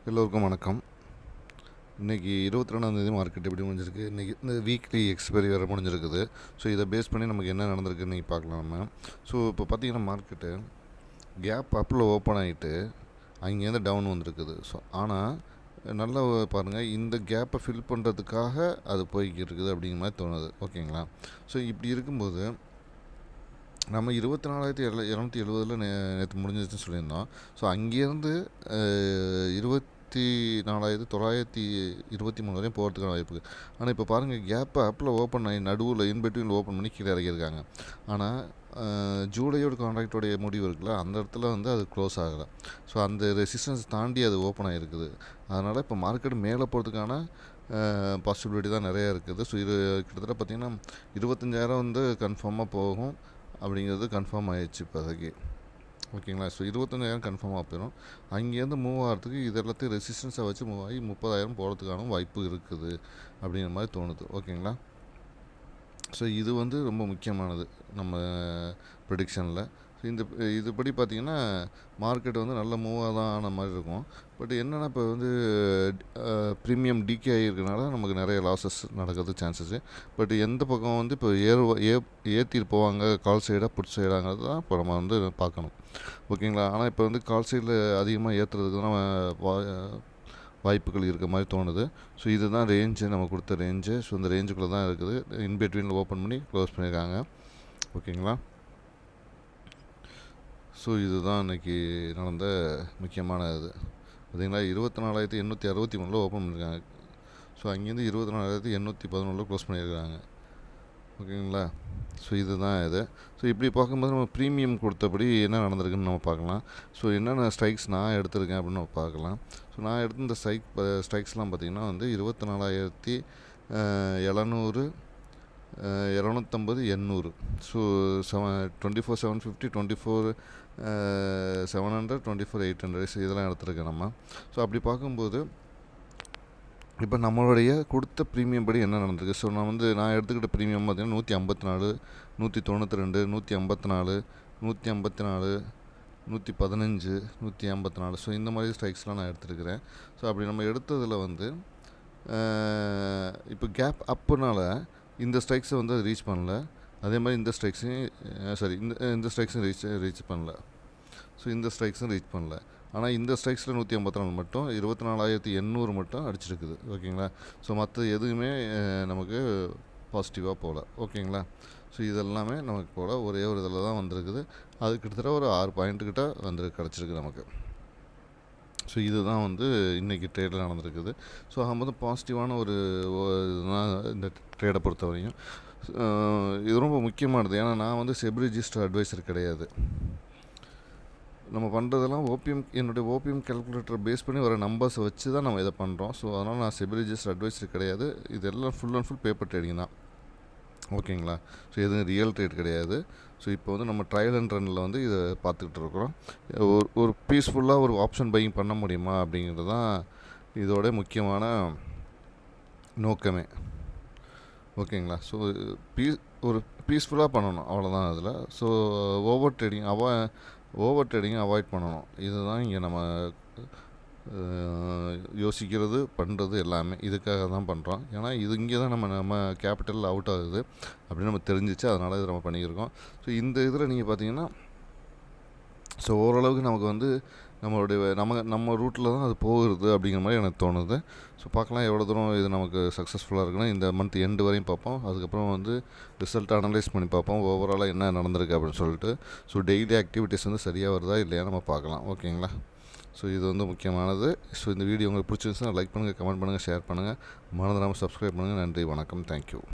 எல்லோருக்கும் வணக்கம். இன்றைக்கி 22ஆந்தேதி மார்க்கெட் எப்படி முடிஞ்சிருக்கு, இன்றைக்கி இந்த வீக்லி எக்ஸ்பைரி வேறு முடிஞ்சிருக்குது. ஸோ இதை பேஸ் பண்ணி நமக்கு என்ன நடந்திருக்குன்னு இன்றைக்கி பார்க்கலாம் நம்ம. ஸோ இப்போ பார்த்திங்கன்னா மார்க்கெட்டு கேப் அப்பில் ஓப்பன் ஆகிட்டு அங்கேருந்து டவுன் வந்துருக்குது. ஸோ ஆனால் நல்லா பாருங்கள், இந்த கேப்பை ஃபில் பண்ணுறதுக்காக அது போய்கிட்டு இருக்குது அப்படிங்கிற மாதிரி தோணுது. ஓகேங்களா? ஸோ இப்படி இருக்கும்போது நம்ம 24,270 நேற்று முடிஞ்சிச்சுன்னு சொல்லியிருந்தோம். ஸோ அங்கேருந்து 24,923 வரையும் போகிறதுக்கான வாய்ப்பு இருக்குது. ஆனால் இப்போ பாருங்கள், கேப்பை அப்பில் ஓப்பன் ஆகி நடுவில் இன்பிட்வீனில் ஓப்பன் பண்ணி கீழே இறக்கியிருக்காங்க. ஆனால் ஜூலையோட கான்ட்ராக்டோடைய முடிவு இருக்குல்ல, அந்த இடத்துல வந்து அது க்ளோஸ் ஆகலை. ஸோ அந்த ரெசிஸ்டன்ஸ் தாண்டி அது ஓப்பன் ஆகிருக்குது. அதனால் இப்போ மார்க்கெட் மேலே போகிறதுக்கான பாசிபிலிட்டி தான் நிறையா இருக்குது. ஸோ இது கிட்டத்தட்ட பார்த்திங்கன்னா 25,000 வந்து கன்ஃபார்மாக போகும் அப்படிங்கிறது கன்ஃபார்ம் ஆகிடுச்சு இப்போதைக்கு. ஓகேங்களா? ஸோ 25,000 கன்ஃபார்மாக போயிடும். அங்கேருந்து மூவ் ஆகிறதுக்கு இது எல்லாத்தையும் ரெசிஸ்டன்ஸை வச்சு மூவ் ஆகி 30,000 போகிறதுக்கான வாய்ப்பு இருக்குது அப்படிங்கிற மாதிரி தோணுது. ஓகேங்களா? ஸோ இது வந்து ரொம்ப முக்கியமானது நம்ம ப்ரெடிக்ஷனில். ஸோ இதுபடி பார்த்திங்கன்னா மார்க்கெட் வந்து நல்ல மூவாக தான் ஆன மாதிரி இருக்கும். பட் என்னென்னா இப்போ வந்து ப்ரீமியம் டிகே ஆகிருக்கனால நமக்கு நிறைய லாஸஸ் நடக்கிறதுக்கு சான்சஸ்ஸு. பட் எந்த பக்கம் வந்து இப்போ ஏற்றிட்டு போவாங்க, கால் சைடாக புட் சைடாங்கிறது தான் இப்போ நம்ம வந்து பார்க்கணும். ஓகேங்களா? ஆனால் இப்போ வந்து கால் சைடில் அதிகமாக ஏற்றுறதுக்கு தான் வாய்ப்புகள் இருக்க மாதிரி தோணுது. ஸோ இதுதான் ரேஞ்சு, நம்ம கொடுத்த ரேஞ்சு. ஸோ இந்த ரேஞ்சுக்குள்ளே தான் இருக்குது. இன்பிட்வீனில் ஓப்பன் பண்ணி க்ளோஸ் பண்ணியிருக்காங்க. ஓகேங்களா? ஸோ இதுதான் இன்றைக்கி நடந்த முக்கியமான இது. பார்த்திங்களா, 24,863 ஓப்பன் பண்ணியிருக்காங்க. ஸோ அங்கேருந்து 24,811 க்ளோஸ் பண்ணியிருக்காங்க. ஓகேங்களா? ஸோ இதுதான் இது. ஸோ இப்படி பார்க்கும்போது நம்ம ப்ரீமியம் கொடுத்தபடி என்ன நடந்திருக்குன்னு நம்ம பார்க்கலாம். ஸோ என்னென்ன ஸ்ட்ரைக்ஸ் நான் எடுத்திருக்கேன் அப்படின்னு நம்ம பார்க்கலாம். ஸோ நான் எடுத்த இந்த ஸ்ட்ரைக்ஸ்லாம் பார்த்திங்கன்னா வந்து 24,700, 250, 800. ஸோ 24,750, 24,700, 24,800 இதெல்லாம் எடுத்துருக்கேன் நம்ம. ஸோ அப்படி பார்க்கும்போது இப்போ நம்மளுடைய கொடுத்த ப்ரீமியம் படி என்ன நடந்திருக்கு. ஸோ நான் எடுத்துக்கிட்ட ப்ரீமியம் பார்த்திங்கன்னா 154, 192, 154, 154, 115, 154. ஸோ இந்த மாதிரி ஸ்ட்ரைக்ஸ்லாம் நான் எடுத்துருக்கிறேன். ஸோ அப்படி நம்ம எடுத்ததில் வந்து இப்போ கேப் அப்புனால இந்த ஸ்ட்ரைக்ஸை வந்து அது ரீச் பண்ணல. அதே மாதிரி இந்த ஸ்ட்ரைக்ஸையும் இந்த ஸ்ட்ரைக்ஸும் ரீச் பண்ணல. ஸோ இந்த ஸ்ட்ரைக்ஸும் ரீச் பண்ணல. ஆனால் இந்த ஸ்ட்ரைக்ஸில் 154 மட்டும் 24,800 மட்டும் அடிச்சிருக்குது. ஓகேங்களா? ஸோ மற்ற எதுவுமே நமக்கு பாசிட்டிவாக போகல. ஓகேங்களா? ஸோ இதெல்லாமே நமக்கு போகல. ஒரே ஒரு இதில் தான் வந்திருக்குது. அது கிட்டத்தட்ட ஒரு 6 பாயிண்ட்டுக்கிட்ட கிடச்சிருக்கு நமக்கு. ஸோ இதுதான் வந்து இன்றைக்கி ட்ரேடில் நடந்திருக்குது. ஸோ ஆகும்போது பாசிட்டிவான ஒரு இதுதான் இந்த ட்ரேடை பொறுத்தவரையும். இது ரொம்ப முக்கியமானது. ஏன்னா நான் வந்து செபி ரிஜிஸ்டர் அட்வைசர் கிடையாது. நம்ம பண்ணுறதெல்லாம் என்னுடைய ஓபிஎம் கேல்குலேட்டரை பேஸ் பண்ணி வர நம்பர்ஸை வச்சு தான் நம்ம இதை பண்ணுறோம். ஸோ அதனால் நான் செபி ரிஜிஸ்டர் அட்வைசர் கிடையாது. இதெல்லாம் full and full paper trading தான். ஓகேங்களா? ஸோ எதுவும் ரியல் ட்ரேட் கிடையாது. ஸோ இப்போ வந்து நம்ம ட்ரையல் அண்ட் ரன்னில் வந்து இதை பார்த்துக்கிட்டு இருக்கிறோம். ஒரு பீஸ்ஃபுல்லாக ஒரு ஆப்ஷன் பையிங் பண்ண முடியுமா அப்படிங்கிறது தான் இதோட முக்கியமான நோக்கமே. ஓகேங்களா? ஸோ ஒரு பீஸ்ஃபுல்லாக பண்ணணும், அவ்வளோதான் அதில். ஸோ ஓவர் ட்ரேடிங்கை அவாய்ட் பண்ணணும். இதுதான் இங்கே நம்ம யோசிக்கிறது, பண்ணுறது எல்லாமே இதுக்காக தான் பண்ணுறோம். ஏன்னா இங்கே தான் நம்ம கேபிட்டல் அவுட் ஆகுது அப்படின்னு நம்ம தெரிஞ்சிச்சு. அதனால் இது நம்ம பண்ணியிருக்கோம். ஸோ இந்த இதில் நீங்கள் பார்த்தீங்கன்னா ஸோ ஓரளவுக்கு நமக்கு வந்து நம்ம ரூட்டில் தான் அது போகிறது அப்படிங்கிற மாதிரி எனக்கு தோணுது. ஸோ பார்க்கலாம் எவ்வளோ தூரம் இது நமக்கு சக்ஸஸ்ஃபுல்லாக இருக்குன்னா இந்த மந்த் எண்டு வரையும் பார்ப்போம். அதுக்கப்புறம் வந்து ரிசல்ட் அனலைஸ் பண்ணி பார்ப்போம், ஓவராலாக என்ன நடந்திருக்கு அப்படின்னு சொல்லிட்டு. ஸோ டெய்லி ஆக்டிவிட்டீஸ் வந்து சரியாக வருதா இல்லையா நம்ம பார்க்கலாம். ஓகேங்களா? ஸோ இது வந்து முக்கியமானது. ஸோ இந்த வீடியோ உங்களுக்கு பிடிச்சிருந்துச்சுன்னா லைக் பண்ணுங்கள், கமெண்ட் பண்ணுங்கள், ஷேர் பண்ணுங்கள். மறந்துடாமல் சப்ஸ்கிரைப் பண்ணுங்கள். நன்றி, வணக்கம், தேங்க்யூ.